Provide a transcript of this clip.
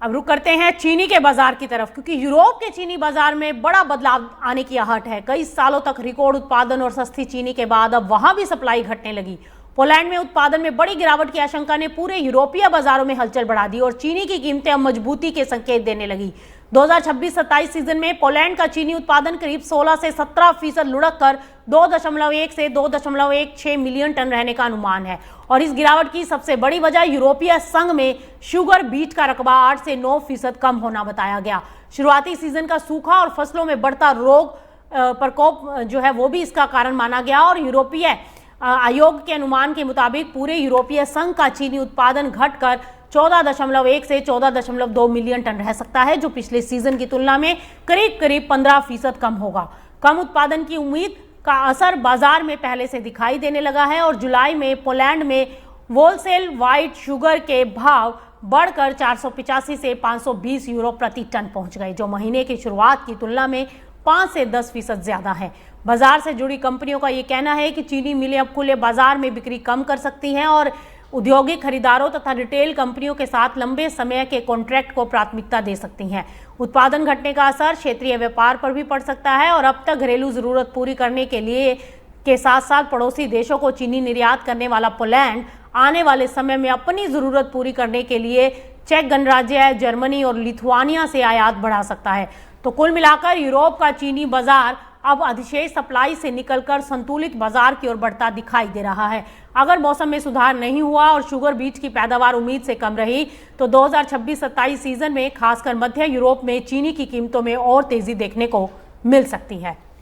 अब रुक करते हैं चीनी के बाजार की तरफ, क्योंकि यूरोप के चीनी बाजार में बड़ा बदलाव आने की आहट है। कई सालों तक रिकॉर्ड उत्पादन और सस्ती चीनी के बाद अब वहां भी सप्लाई घटने लगी। पोलैंड में उत्पादन में बड़ी गिरावट की आशंका ने पूरे यूरोपीय बाजारों में हलचल बढ़ा दी और चीनी की कीमतें अब मजबूती के संकेत देने लगी। 2026-27 सीजन में पोलैंड का चीनी उत्पादन करीब 16 से 17% लुढ़क कर 2.1 से 2.16 मिलियन टन रहने का अनुमान है। और इस गिरावट की सबसे बड़ी वजह यूरोपीय संघ में शुगर बीट का रकबा 8 से 9% कम होना बताया गया। शुरुआती सीजन का सूखा और फसलों में बढ़ता रोग प्रकोप जो है वो भी इसका कारण माना गया। और यूरोपीय आयोग के अनुमान के मुताबिक पूरे यूरोपीय संघ का चीनी उत्पादन घटकर 14.1 से 14.2 मिलियन टन रह सकता है, जो पिछले सीजन की तुलना में करीब 15% कम होगा। कम उत्पादन की उम्मीद का असर बाजार में पहले से दिखाई देने लगा है और जुलाई में पोलैंड में होलसेल व्हाइट शुगर के भाव बढ़कर 485 से 520 यूरो प्रति टन पहुंच गए, जो महीने की शुरुआत की तुलना में 5 से 10% ज्यादा है। बाजार से जुड़ी कंपनियों का यह कहना है कि चीनी मिलें अब खुले बाजार में बिक्री कम कर सकती हैं और औद्योगिक खरीदारों तथा रिटेल कंपनियों के साथ लंबे समय के कॉन्ट्रैक्ट को प्राथमिकता दे सकती हैं। उत्पादन घटने का असर क्षेत्रीय व्यापार पर भी पड़ सकता है और अब तक घरेलू जरूरत पूरी करने के साथ साथ पड़ोसी देशों को चीनी निर्यात करने वाला पोलैंड आने वाले समय में अपनी जरूरत पूरी करने के लिए चेक गणराज्य, जर्मनी और लिथुआनिया से आयात बढ़ा सकता है। तो कुल मिलाकर यूरोप का चीनी बाजार अब अधिशेष सप्लाई से निकलकर संतुलित बाजार की ओर बढ़ता दिखाई दे रहा है। अगर मौसम में सुधार नहीं हुआ और शुगर बीट की पैदावार उम्मीद से कम रही तो 2026-27 सीजन में खासकर मध्य यूरोप में चीनी की कीमतों में और तेजी देखने को मिल सकती है।